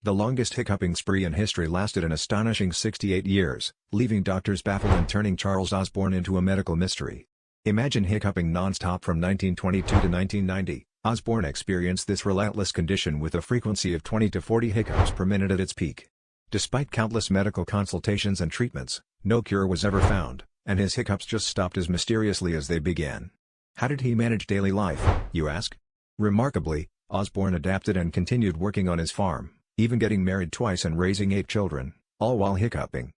The longest hiccuping spree in history lasted an astonishing 68 years, leaving doctors baffled and turning Charles Osborne into a medical mystery. Imagine hiccuping non-stop from 1922 to 1990. Osborne experienced this relentless condition with a frequency of 20 to 40 hiccups per minute at its peak. Despite countless medical consultations and treatments, no cure was ever found, and his hiccups just stopped as mysteriously as they began. How did he manage daily life, you ask? Remarkably, Osborne adapted and continued working on his farm, even getting married twice and raising 8 children, all while hiccuping.